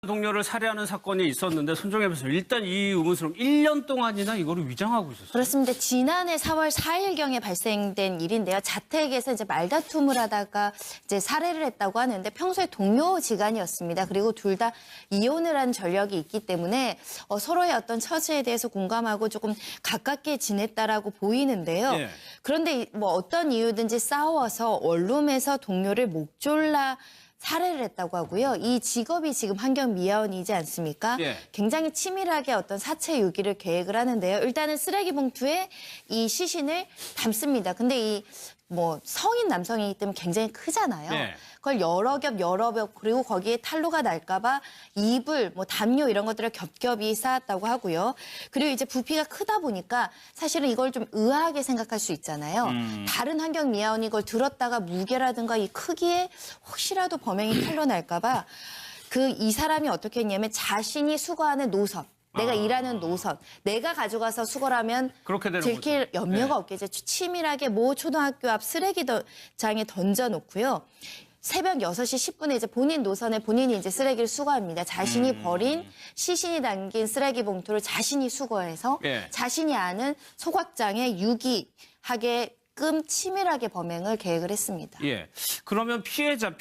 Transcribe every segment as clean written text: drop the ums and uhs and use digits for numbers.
동료를 살해하는 사건이 있었는데 손정혜에서 일단 이 의문스러움 1년 동안이나 이거를 위장하고 있었어요. 그렇습니다. 지난해 4월 4일경에 발생된 일인데요. 자택에서 이제 말다툼을 하다가 이제 살해를 했다고 하는데 평소에 동료지간이었습니다. 그리고 둘 다 이혼을 한 전력이 있기 때문에 서로의 어떤 처지에 대해서 공감하고 조금 가깝게 지냈다라고 보이는데요. 예. 그런데 뭐 어떤 이유든지 싸워서 원룸에서 동료를 목 졸라 살해를 했다고 하고요. 이 직업이 지금 환경미화원이지 않습니까? 예. 굉장히 치밀하게 어떤 사체 유기를 계획을 하는데요. 일단은 쓰레기 봉투에 이 시신을 담습니다. 근데 이 뭐 성인 남성이기 때문에 굉장히 크잖아요. 예. 그걸 여러 겹 그리고 거기에 탄로가 날까 봐 이불, 뭐 담요 이런 것들을 겹겹이 쌓았다고 하고요. 그리고 이제 부피가 크다 보니까 사실은 이걸 좀 의아하게 생각할 수 있잖아요. 다른 환경미화원이 이걸 들었다가 무게라든가 이 크기에 혹시라도 범행이 탄로 날까 봐 이 사람이 어떻게 했냐면 자신이 수거하는 노선, 내가 일하는 노선, 내가 가져가서 수거라면 그렇게 되는 들킬 거죠. 염려가 네. 없겠죠. 치밀하게 모 초등학교 앞 쓰레기장에 던져놓고요. 새벽 6시 10분에 이제 본인 노선에 본인이 이제 쓰레기를 수거합니다. 자신이 버린 시신이 담긴 쓰레기 봉투를 자신이 수거해서 예. 자신이 아는 소각장에 유기하게끔 치밀하게 범행을 계획을 했습니다. 예. 그러면 피해자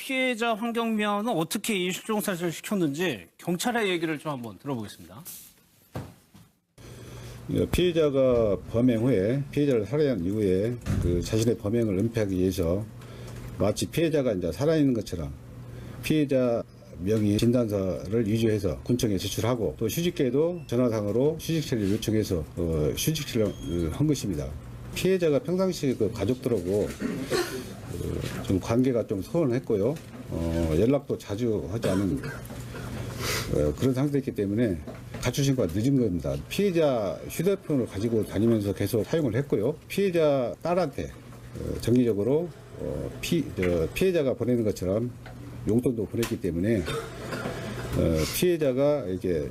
환경미화원은 어떻게 이 실종 사실을 시켰는지 경찰의 얘기를 좀 한번 들어보겠습니다. 피해자가 범행 후에 피해자를 살해한 이후에 그 자신의 범행을 은폐하기 위해서 마치 피해자가 이제 살아있는 것처럼 피해자 명의 진단서를 위조해서 군청에 제출하고 또 휴직계도 전화상으로 휴직 처리를 요청해서 휴직 처리를 한 것입니다. 피해자가 평상시 그 가족들하고 좀 관계가 좀 소원했고요. 연락도 자주 하지 않은 그런 상태였기 때문에 가출 신고가 늦은 겁니다. 피해자 휴대폰을 가지고 다니면서 계속 사용을 했고요. 피해자 딸한테 정기적으로 피해자가 보내는 것처럼 용돈도 보냈기 때문에 피해자가 이게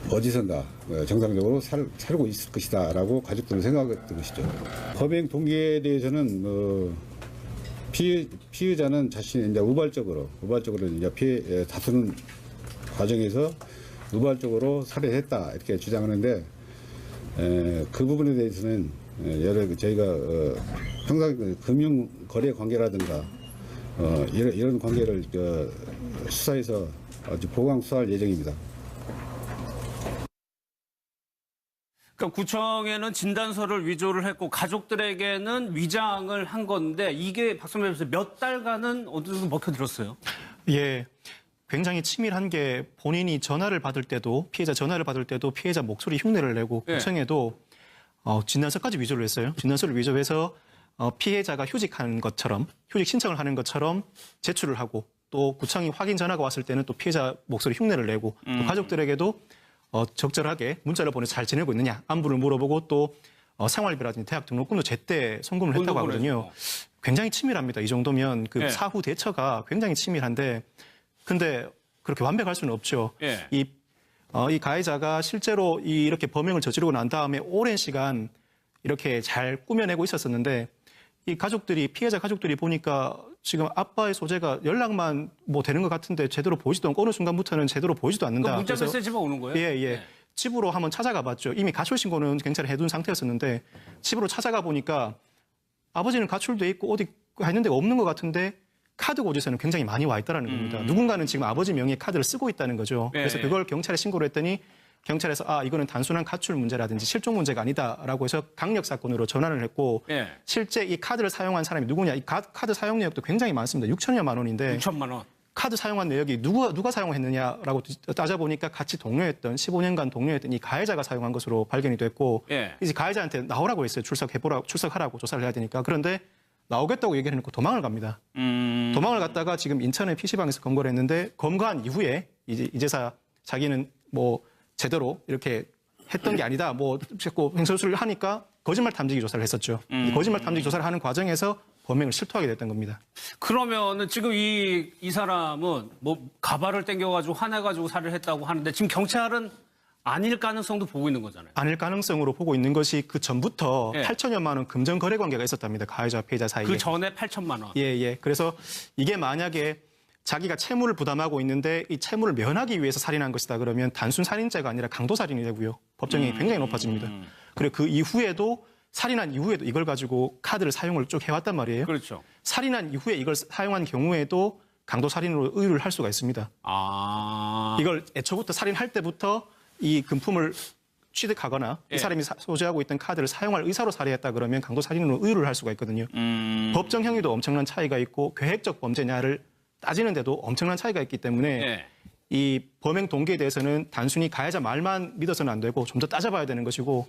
어디선가 정상적으로 살고 있을 것이다라고 가족들은 생각했던 것이죠. 범행 동기에 대해서는 피해자는 자신이 이제 우발적으로 이제 다투는 과정에서 우발적으로 살해했다 이렇게 주장하는데 그 부분에 대해서는 저희가 평상 금융 거래 관계라든가 이런 관계를 수사해서 아주 보강 수사할 예정입니다. 그러니까 구청에는 진단서를 위조를 했고 가족들에게는 위장을 한 건데 이게 박선배 변호사 몇 달간은 어느 정도 먹혀들었어요? 예. 굉장히 치밀한 게 본인이 전화를 받을 때도 피해자 전화를 받을 때도 피해자 목소리 흉내를 내고 구청에도 진단서까지 위조를 했어요. 진단서를 위조해서 피해자가 휴직한 것처럼 휴직 신청을 하는 것처럼 제출을 하고 또 구청이 확인 전화가 왔을 때는 또 피해자 목소리 흉내를 내고 또 가족들에게도 적절하게 문자를 보내서 잘 지내고 있느냐 안부를 물어보고 또 생활비라든지 대학 등록금도 제때 송금을 했다고 하거든요. 굉장히 치밀합니다. 이 정도면 그 사후 대처가 굉장히 치밀한데 근데 그렇게 완벽할 수는 없죠. 예. 이 가해자가 실제로 이렇게 범행을 저지르고 난 다음에 오랜 시간 이렇게 잘 꾸며내고 있었었는데 이 피해자 가족들이 보니까 지금 아빠의 소재가 연락만 뭐 되는 것 같은데 제대로 보이지도 않고 어느 순간부터는 제대로 보이지도 않는다. 문자 메시지만 오는 거예요? 예. 집으로 한번 찾아가 봤죠. 이미 가출 신고는 경찰에 해둔 상태였었는데 집으로 찾아가 보니까 아버지는 가출돼 있고 어디 있는 데가 없는 것 같은데 카드 고지서는 굉장히 많이 와 있다는 겁니다. 누군가는 지금 아버지 명의의 카드를 쓰고 있다는 거죠. 그래서 그걸 경찰에 신고를 했더니 경찰에서 이거는 단순한 가출 문제라든지 실종 문제가 아니다라고 해서 강력 사건으로 전환을 했고 실제 이 카드를 사용한 사람이 누구냐. 이 카드 사용 내역도 굉장히 많습니다. 6천여만 원인데 6천만 원. 카드 사용한 내역이 누가 사용했느냐라고 따져보니까 같이 동료였던 15년간 동료였던 이 가해자가 사용한 것으로 발견이 됐고 이제 가해자한테 나오라고 했어요. 출석하라고 조사를 해야 되니까. 그런데 나오겠다고 얘기를 해놓고 도망을 갑니다. 도망을 갔다가 지금 인천의 PC방에서 검거를 했는데 검거한 이후에 이제사 자기는 뭐 제대로 이렇게 했던 게 아니다. 뭐 자꾸 횡설수를 하니까 거짓말 탐지기 조사를 했었죠. 이 거짓말 탐지기 조사를 하는 과정에서 범행을 실토하게 됐던 겁니다. 그러면은 지금 이 사람은 뭐 가발을 땡겨가지고 화내가지고 살해를 했다고 하는데 지금 경찰은 아닐 가능성도 보고 있는 거잖아요. 아닐 가능성으로 보고 있는 것이 그 전부터 8천여만 원 금전 거래 관계가 있었답니다. 가해자 피해자 사이에. 그 전에 8천만 원. 예. 그래서 이게 만약에 자기가 채무를 부담하고 있는데 이 채무를 면하기 위해서 살인한 것이다 그러면 단순 살인죄가 아니라 강도살인이 되고요. 법정이 굉장히 높아집니다. 그리고 그 이후에도 살인한 이후에도 이걸 가지고 카드를 사용을 쭉 해왔단 말이에요. 그렇죠. 살인한 이후에 이걸 사용한 경우에도 강도살인으로 의유를 할 수가 있습니다. 이걸 애초부터 살인할 때부터 이 금품을 취득하거나 이 사람이 소지하고 있던 카드를 사용할 의사로 살해했다 그러면 강도살인으로 의유를 할 수가 있거든요. 법정 형의도 엄청난 차이가 있고 계획적 범죄냐를 따지는데도 엄청난 차이가 있기 때문에 이 범행 동기에 대해서는 단순히 가해자 말만 믿어서는 안 되고 좀 더 따져봐야 되는 것이고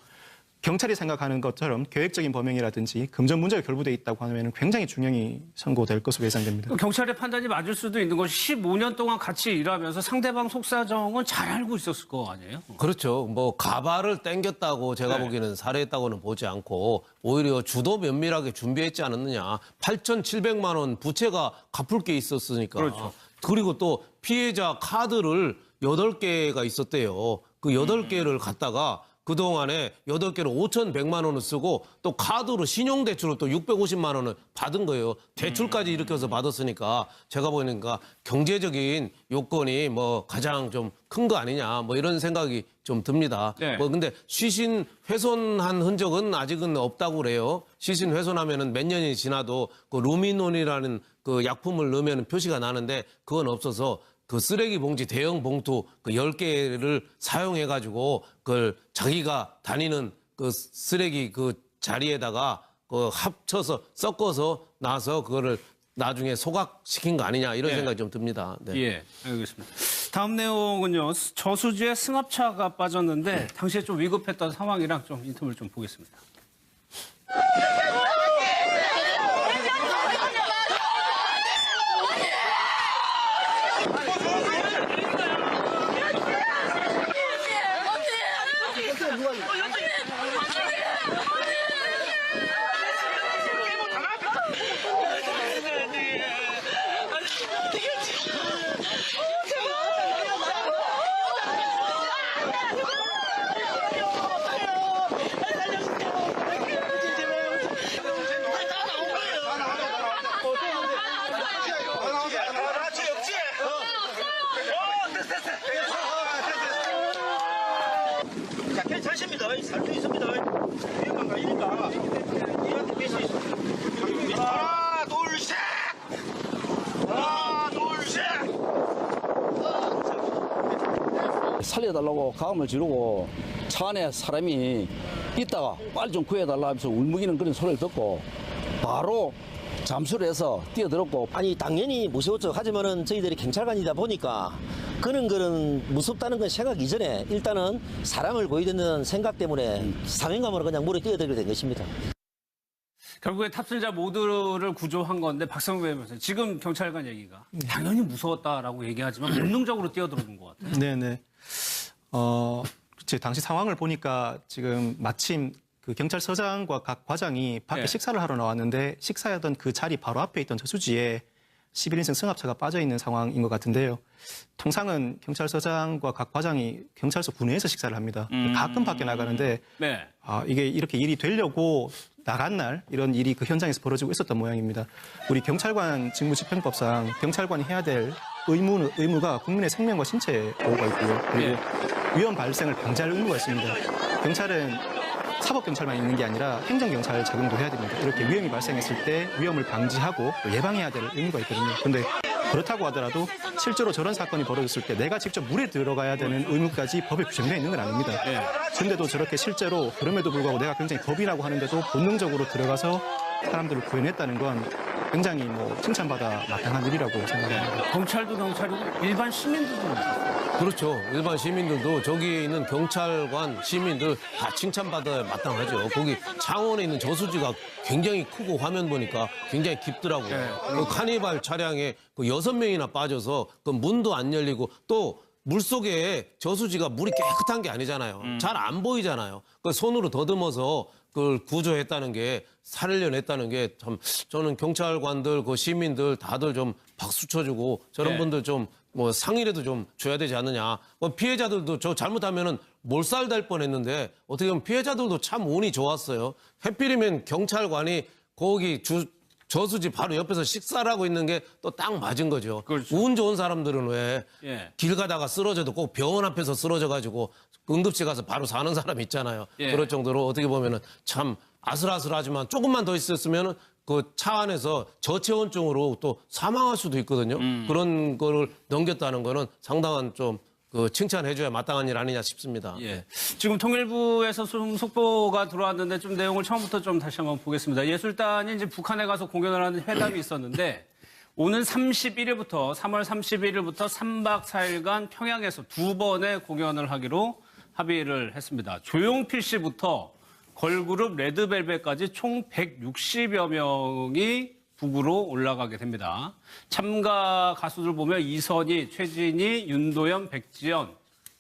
경찰이 생각하는 것처럼 계획적인 범행이라든지 금전 문제가 결부돼 있다고 하면 굉장히 중형이 선고될 것으로 예상됩니다. 경찰의 판단이 맞을 수도 있는 것이 15년 동안 같이 일하면서 상대방 속사정은 잘 알고 있었을 거 아니에요? 그렇죠. 뭐 가발을 땡겼다고 제가 보기에는 살해했다고는 보지 않고 오히려 주도 면밀하게 준비했지 않았느냐. 8,700만 원 부채가 갚을 게 있었으니까. 그렇죠. 그리고 또 피해자 카드를 8개가 있었대요. 그 8개를 갖다가 그동안에 8개로 5,100만 원을 쓰고 또 카드로 신용대출로 또 650만 원을 받은 거예요. 대출까지 일으켜서 받았으니까 제가 보니까 경제적인 요건이 뭐 가장 좀 큰 거 아니냐 뭐 이런 생각이 좀 듭니다. 뭐 근데 시신 훼손한 흔적은 아직은 없다고 그래요. 시신 훼손하면은 몇 년이 지나도 그 루미논이라는 그 약품을 넣으면 표시가 나는데 그건 없어서 그 쓰레기 봉지 대형 봉투 그 10개를 사용해가지고 그걸 자기가 다니는 그 쓰레기 그 자리에다가 그 합쳐서 섞어서 나서 그거를 나중에 소각시킨 거 아니냐 이런 생각이 좀 듭니다. 네. 예, 알겠습니다. 다음 내용은요. 저수지에 승합차가 빠졌는데 당시에 좀 위급했던 상황이랑 좀 인터뷰를 좀 보겠습니다. 자, 괜찮습니다. 살수 있습니다. 위험한 거 아니니까. 이한테 뺄수 있습니다. 하나, 둘, 셋! 하나, 둘, 셋! 살려달라고 가음을 지르고 차 안에 사람이 있다가 빨리 좀 구해달라 하면서 울먹이는 그런 소리를 듣고 바로 잠수를 해서 뛰어들었고. 아니 당연히 무서웠죠. 하지만은 저희들이 경찰관이다 보니까 그런 무섭다는 건 생각 이전에 일단은 사람을 구해야 된다는 생각 때문에 사명감으로 그냥 물에 뛰어들게 된 것입니다. 결국에 탑승자 모두를 구조한 건데 박성배 변호사 지금 경찰관 얘기가 당연히 무서웠다라고 얘기하지만 본능적으로 뛰어들어온 것 같아요. 네네. 당시 상황을 보니까 지금 마침 그 경찰서장과 각 과장이 밖에 식사를 하러 나왔는데 식사하던 그 자리 바로 앞에 있던 저수지에 11인승 승합차가 빠져 있는 상황인 것 같은데요. 통상은 경찰서장과 각 과장이 경찰서 구내에서 식사를 합니다. 가끔 밖에 나가는데 이게 이렇게 일이 되려고 나간 날 이런 일이 그 현장에서 벌어지고 있었던 모양입니다. 우리 경찰관 직무집행법상 경찰관이 해야 될 의무가 국민의 생명과 신체 보호가 있고요. 그리고 위험 발생을 방지할 의무가 있습니다. 경찰은 사법경찰만 있는 게 아니라 행정경찰 작용도 해야 됩니다. 이렇게 위험이 발생했을 때 위험을 방지하고 예방해야 될 의무가 있거든요. 그런데 그렇다고 하더라도 실제로 저런 사건이 벌어졌을 때 내가 직접 물에 들어가야 되는 의무까지 법에 규정되어 있는 건 아닙니다. 그런데도 저렇게 실제로 그럼에도 불구하고 내가 굉장히 겁이 나고 하는데도 본능적으로 들어가서 사람들을 구해냈다는 건 굉장히 칭찬받아 마땅한 일이라고 생각합니다. 경찰도 경찰이고 일반 시민들도 있어요. 그렇죠. 일반 시민들도 저기에 있는 경찰관 시민들 다 칭찬받아야 마땅하죠. 거기 창원에 있는 저수지가 굉장히 크고 화면 보니까 굉장히 깊더라고요. 그 카니발 차량에 그 6명이나 빠져서 그 문도 안 열리고 또 물속에 저수지가 물이 깨끗한 게 아니잖아요. 잘 안 보이잖아요. 그 손으로 더듬어서 그걸 구조했다는 게 살려냈다는 게 참 저는 경찰관들 그 시민들 다들 좀 박수 쳐주고 저런 분들 좀 상이라도 좀 줘야 되지 않느냐. 피해자들도 저 잘못하면은 몰살될 뻔했는데 어떻게 보면 피해자들도 참 운이 좋았어요. 하필이면 경찰관이 거기 저수지 바로 옆에서 식사를 하고 있는 게 또 딱 맞은 거죠. 그렇죠. 운 좋은 사람들은 왜 길 예. 가다가 쓰러져도 꼭 병원 앞에서 쓰러져가지고 응급실 가서 바로 사는 사람 있잖아요. 예. 그럴 정도로 어떻게 보면은 참 아슬아슬하지만 조금만 더 있었으면은 그 차 안에서 저체온증으로 또 사망할 수도 있거든요. 그런 거를 넘겼다는 거는 상당한 좀 그 칭찬해줘야 마땅한 일 아니냐 싶습니다. 예. 지금 통일부에서 좀 속보가 들어왔는데 좀 내용을 처음부터 좀 다시 한번 보겠습니다. 예술단이 이제 북한에 가서 공연을 하는 회담이 있었는데 오는 31일부터 3월 31일부터 3박 4일간 평양에서 2번의 공연을 하기로 합의를 했습니다. 조용필 씨부터 걸그룹 레드벨벳까지 총 160여 명이 북으로 올라가게 됩니다. 참가 가수들 보면 이선희, 최진희, 윤도현, 백지연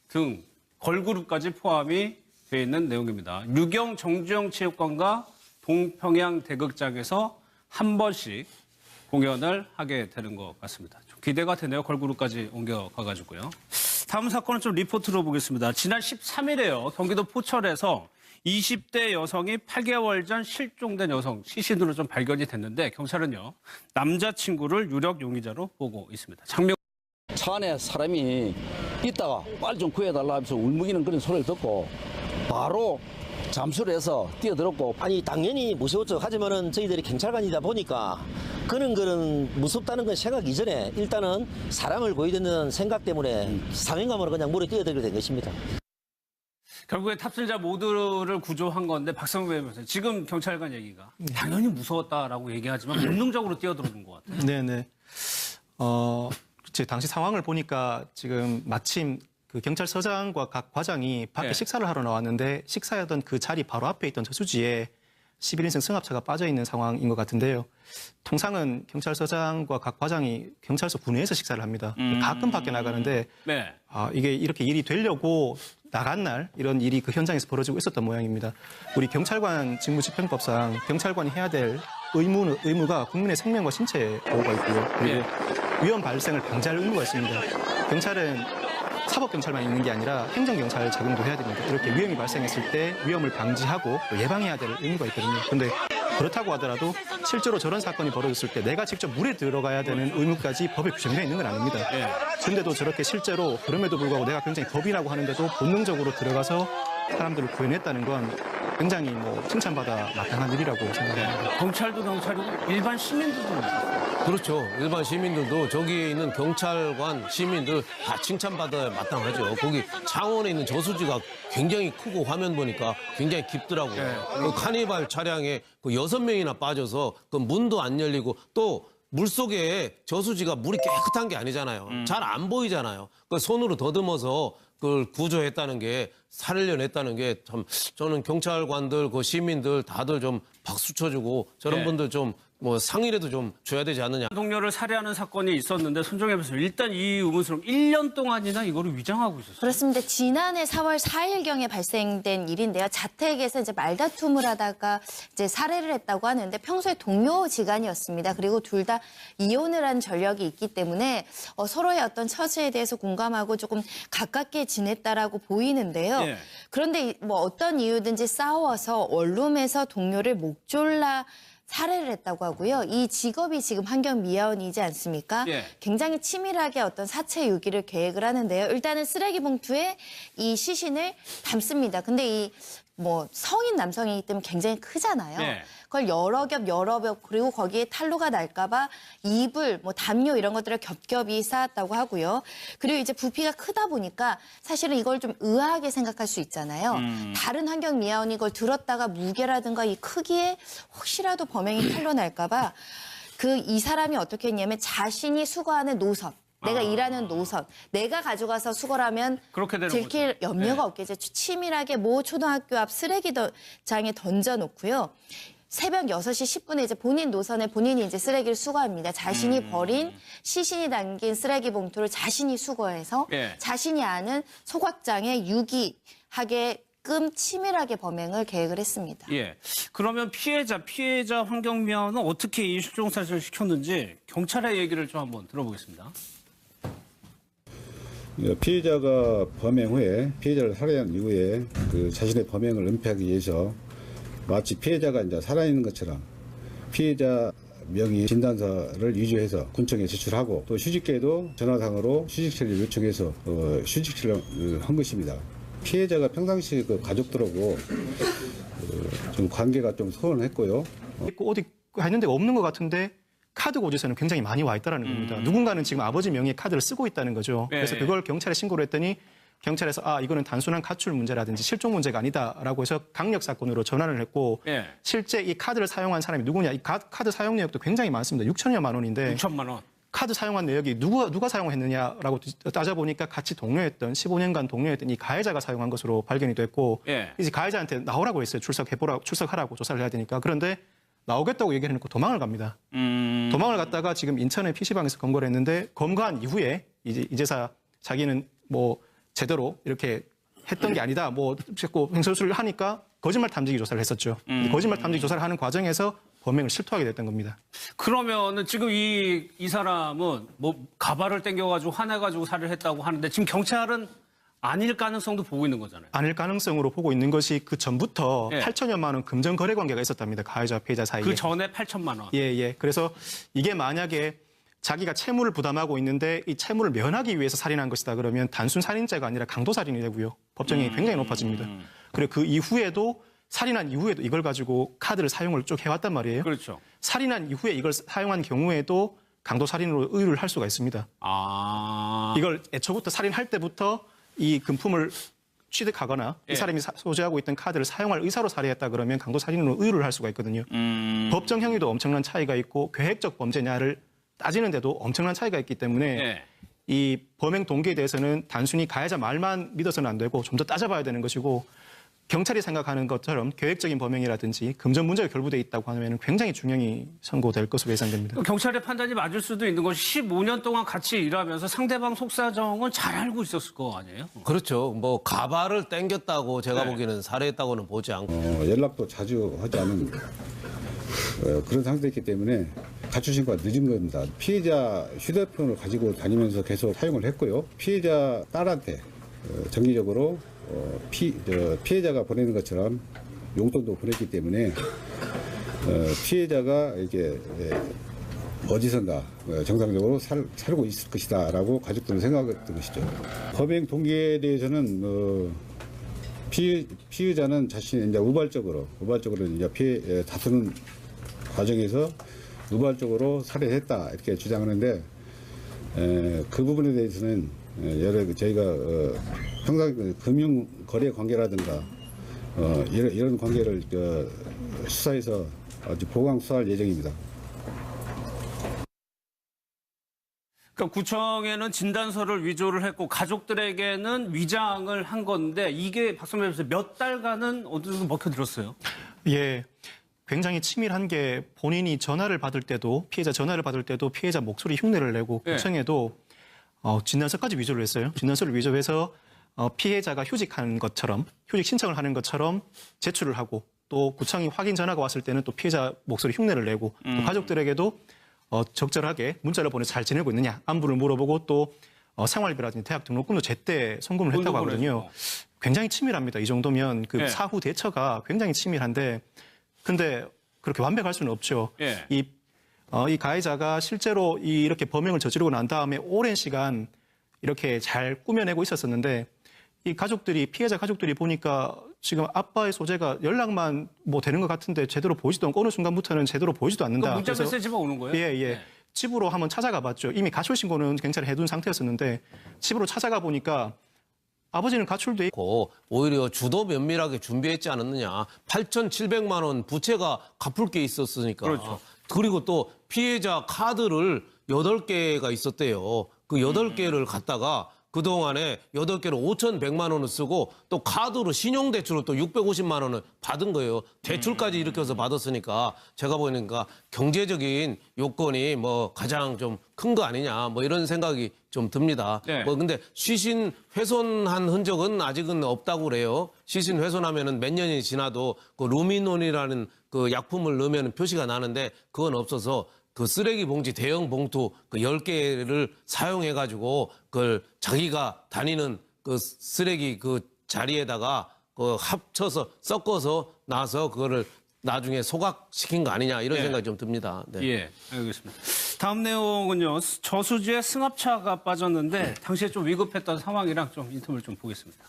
등 걸그룹까지 포함이 되어 있는 내용입니다. 류경 정주영 체육관과 동평양 대극장에서 한 번씩 공연을 하게 되는 것 같습니다. 좀 기대가 되네요. 걸그룹까지 옮겨가가지고요. 다음 사건은 좀 리포트로 보겠습니다. 지난 13일에요. 경기도 포천에서 20대 여성이 8개월 전 실종된 여성 시신으로 좀 발견이 됐는데 경찰은요. 남자친구를 유력 용의자로 보고 있습니다. 장명 차 안에 사람이 있다가 빨리 좀 구해달라 하면서 울먹이는 그런 소리를 듣고 바로 잠수를 해서 뛰어들었고 아니 당연히 무서웠죠. 하지만은 저희들이 경찰관이다 보니까 그런 무섭다는 건 생각 이전에 일단은 사람을 고야 된다는 생각 때문에 사명감으로 그냥 물에 뛰어들게 된 것입니다. 결국에 탑승자 모두를 구조한 건데 박성우 의원님 지금 경찰관 얘기가 당연히 무서웠다라고 얘기하지만 본능적으로 뛰어들어온 것 같아요. 네네. 제 당시 상황을 보니까 지금 마침 그 경찰서장과 각 과장이 밖에 네. 식사를 하러 나왔는데 식사하던 그 자리 바로 앞에 있던 저수지에 11인승 승합차가 빠져 있는 상황인 것 같은데요. 통상은 경찰서장과 각 과장이 경찰서 구내에서 식사를 합니다. 가끔 밖에 나가는데 네. 이게 이렇게 일이 되려고 나간 날 이런 일이 그 현장에서 벌어지고 있었던 모양입니다. 우리 경찰관 직무집행법상 경찰관이 해야 될 의무가 국민의 생명과 신체 보호가 있고요. 그리고 위험 발생을 방지할 의무가 있습니다. 경찰은 사법경찰만 있는 게 아니라 행정경찰 작용도 해야 됩니다. 이렇게 위험이 발생했을 때 위험을 방지하고 또 예방해야 될 의무가 있거든요. 그런데 그렇다고 하더라도 실제로 저런 사건이 벌어졌을 때 내가 직접 물에 들어가야 되는 의무까지 법에 규정되어 있는 건 아닙니다. 그런데도 저렇게 실제로 그럼에도 불구하고 내가 굉장히 겁이 나고 하는데도 본능적으로 들어가서 사람들을 구해냈다는 건 굉장히 칭찬받아 마땅한 일이라고 생각합니다. 경찰도 경찰이고 일반 시민들도 있어요. 그렇죠. 일반 시민들도 저기에 있는 경찰관 시민들 다 칭찬받아야 마땅하죠. 거기 창원에 있는 저수지가 굉장히 크고 화면 보니까 굉장히 깊더라고요. 그 카니발 차량에 그 6명이나 빠져서 그 문도 안 열리고 또 물속에 저수지가 물이 깨끗한 게 아니잖아요. 잘 안 보이잖아요. 그 손으로 더듬어서 그걸 구조했다는 게 살려냈다는 게 참 저는 경찰관들 그 시민들 다들 좀 박수 쳐주고 저런 분들 좀 상이라도 좀 줘야 되지 않느냐. 동료를 살해하는 사건이 있었는데 손정혜 변호사님 일단 이 의문스러움 1년 동안이나 이거를 위장하고 있었어요. 그렇습니다. 지난해 4월 4일경에 발생된 일인데요. 자택에서 이제 말다툼을 하다가 이제 살해를 했다고 하는데 평소에 동료지간이었습니다. 그리고 둘 다 이혼을 한 전력이 있기 때문에 서로의 어떤 처지에 대해서 공감하고 조금 가깝게 지냈다라고 보이는데요. 예. 그런데 어떤 이유든지 싸워서 원룸에서 동료를 목졸라 살해를 했다고 하고요. 이 직업이 지금 환경미화원이지 않습니까? 예. 굉장히 치밀하게 어떤 사체 유기를 계획을 하는데요. 일단은 쓰레기 봉투에 이 시신을 담습니다. 근데 이 성인 남성이기 때문에 굉장히 크잖아요. 네. 그걸 여러 겹 그리고 거기에 탄로가 날까봐 이불, 담요 이런 것들을 겹겹이 쌓았다고 하고요. 그리고 이제 부피가 크다 보니까 사실은 이걸 좀 의아하게 생각할 수 있잖아요. 다른 환경미화원이 이걸 들었다가 무게라든가 이 크기에 혹시라도 범행이 탄로 날까봐 이 사람이 어떻게 했냐면 자신이 수거하는 노선. 내가 일하는 노선, 내가 가져가서 수거하면 그렇게 되는 들킬 거죠. 염려가 없겠죠. 치밀하게 모 초등학교 앞 쓰레기장에 던져놓고요. 새벽 6시 10분에 이제 본인 노선에 본인이 이제 쓰레기를 수거합니다. 자신이 버린 시신이 담긴 쓰레기 봉투를 자신이 수거해서 자신이 아는 소각장에 유기하게 치밀하게 범행을 계획을 했습니다. 예. 그러면 피해자 환경미화원은 어떻게 이 실종 사실을 시켰는지 경찰의 얘기를 좀 한번 들어보겠습니다. 피해자가 범행 후에 피해자를 살해한 이후에 그 자신의 범행을 은폐하기 위해서 마치 피해자가 이제 살아있는 것처럼 피해자 명의 진단서를 위조해서 군청에 제출하고 또 휴직계도 전화상으로 휴직처리를 요청해서 휴직처리를 한 것입니다. 피해자가 평상시 그 가족들하고 좀 관계가 좀 소원했고요. 있고 어디 있는 데가 없는 것 같은데 카드 고지서는 굉장히 많이 와 있다는 겁니다. 누군가는 지금 아버지 명의의 카드를 쓰고 있다는 거죠. 네. 그래서 그걸 경찰에 신고를 했더니 경찰에서 이거는 단순한 가출 문제라든지 실종 문제가 아니다라고 해서 강력 사건으로 전환을 했고 네. 실제 이 카드를 사용한 사람이 누구냐? 이 카드 사용 내역도 굉장히 많습니다. 6천여만 원인데 6천만 원. 카드 사용한 내역이 누가 사용했느냐라고 따져보니까 같이 동료했던 15년간 동료했던 이 가해자가 사용한 것으로 발견이 됐고 예. 이제 가해자한테 나오라고 했어요. 출석하라고 조사를 해야 되니까. 그런데 나오겠다고 얘기를 해놓고 도망을 갑니다. 도망을 갔다가 지금 인천의 PC방에서 검거를 했는데 검거한 이후에 이제사 자기는 뭐 제대로 이렇게 했던 게 아니다. 뭐 자꾸 횡설수를 하니까 거짓말 탐지기 조사를 했었죠. 이 거짓말 탐지기 조사를 하는 과정에서 범행을 실토하게 됐던 겁니다. 그러면은 지금 이 사람은 뭐 가발을 땡겨가지고 화내가지고 살해를 했다고 하는데 지금 경찰은 아닐 가능성도 보고 있는 거잖아요. 아닐 가능성으로 보고 있는 것이 그 전부터 예. 8천여만 원 금전 거래 관계가 있었답니다. 가해자와 피해자 사이에. 그 전에 8천만 원. 예. 그래서 이게 만약에 자기가 채무를 부담하고 있는데 이 채무를 면하기 위해서 살인한 것이다 그러면 단순 살인죄가 아니라 강도살인이 되고요. 법정이 굉장히 높아집니다. 그리고 그 이후에도 살인한 이후에도 이걸 가지고 카드를 사용을 쭉 해왔단 말이에요. 그렇죠. 살인한 이후에 이걸 사용한 경우에도 강도살인으로 의유를 할 수가 있습니다. 이걸 애초부터 살인할 때부터 이 금품을 취득하거나 예. 이 사람이 소지하고 있던 카드를 사용할 의사로 살해했다 그러면 강도살인으로 의유를 할 수가 있거든요. 법정 형의도 엄청난 차이가 있고 계획적 범죄냐를 따지는데도 엄청난 차이가 있기 때문에 예. 이 범행 동기에 대해서는 단순히 가해자 말만 믿어서는 안 되고 좀 더 따져봐야 되는 것이고 경찰이 생각하는 것처럼 계획적인 범행이라든지 금전 문제가 결부돼 있다고 하면 굉장히 중형이 선고될 것으로 예상됩니다. 경찰의 판단이 맞을 수도 있는 것이 15년 동안 같이 일하면서 상대방 속사정은 잘 알고 있었을 거 아니에요? 그렇죠. 뭐 가발을 땡겼다고 제가 네. 보기에는 살해했다고는 보지 않고. 연락도 자주 하지 않은 그런 상태이기 때문에 가출 신고가 늦은 겁니다. 피해자 휴대폰을 가지고 다니면서 계속 사용을 했고요. 피해자 딸한테 정기적으로 피해자가 보내는 것처럼 용돈도 보냈기 때문에 피해자가 이게 어디선가 정상적으로 살고 있을 것이다라고 가족들은 생각했던 것이죠. 범행 동기에 대해서는 피의자는 자신이 이제 우발적으로 이제 다투는 과정에서 우발적으로 살해했다 이렇게 주장하는데 그 부분에 대해서는 저희가 평상 금융 거래 관계라든가 이런 관계를 수사해서 아주 보강 수사할 예정입니다. 그러니까 구청에는 진단서를 위조를 했고 가족들에게는 위장을 한 건데 이게 박선배 변호사 몇 달간은 어느 정도 먹혀들었어요? 예. 굉장히 치밀한 게 본인이 전화를 받을 때도 피해자 목소리 흉내를 내고 네. 구청에도 진단서까지 위조를 했어요. 진단서를 위조해서 피해자가 휴직한 것처럼 휴직 신청을 하는 것처럼 제출을 하고 또 구청이 확인 전화가 왔을 때는 또 피해자 목소리 흉내를 내고 또 가족들에게도 적절하게 문자를 보내서 잘 지내고 있느냐 안부를 물어보고 또 생활비라든지 대학 등록금도 제때 송금을 했다고 하거든요. 굉장히 치밀합니다. 이 정도면 그 네. 사후 대처가 굉장히 치밀한데 근데 그렇게 완벽할 수는 없죠. 예. 이 가해자가 실제로 이렇게 범행을 저지르고 난 다음에 오랜 시간 이렇게 잘 꾸며내고 있었었는데 이 피해자 가족들이 보니까 지금 아빠의 소재가 연락만 뭐 되는 것 같은데 제대로 보이지도 않고 어느 순간부터는 제대로 보이지도 않는다. 문자 그래서 메시지만 오는 거예요? 예. 네. 집으로 한번 찾아가 봤죠. 이미 가출 신고는 경찰에 해둔 상태였었는데 집으로 찾아가 보니까 아버지는 가출돼 있고 오히려 주도 면밀하게 준비했지 않았느냐. 8,700만 원 부채가 갚을 게 있었으니까. 그렇죠. 그리고 또 피해자 카드를 8개가 있었대요. 그 8개를 갖다가 그동안에 8개로 5,100만 원을 쓰고 또 카드로 신용대출을 또 650만 원을 받은 거예요. 대출까지 일으켜서 받았으니까 제가 보니까 경제적인 요건이 뭐 가장 좀 큰 거 아니냐 뭐 이런 생각이 좀 듭니다. 네. 뭐 근데 시신 훼손한 흔적은 아직은 없다고 그래요. 시신 훼손하면은 몇 년이 지나도 그 루미논이라는 그 약품을 넣으면 표시가 나는데 그건 없어서 그 쓰레기 봉지 대형 봉투 그 10개를 사용해 가지고 그걸 자기가 다니는 그 쓰레기 그 자리에다가 그 합쳐서 섞어서 나서 그거를 나중에 소각시킨 거 아니냐 이런 예. 생각이 좀 듭니다. 네. 예, 알겠습니다. 다음 내용은요. 저수지에 승합차가 빠졌는데 당시에 좀 위급했던 상황이랑 좀 인터뷰를 좀 보겠습니다.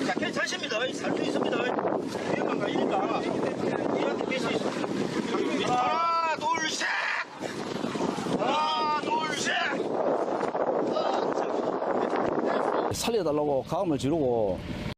자, 괜찮습니다. 살수 있습니다. 위험한 거 아니니까. 이한테 뺄수 있습니다. 하나, 둘, 셋! 하나, 둘, 셋! 살려달라고 가음을 지르고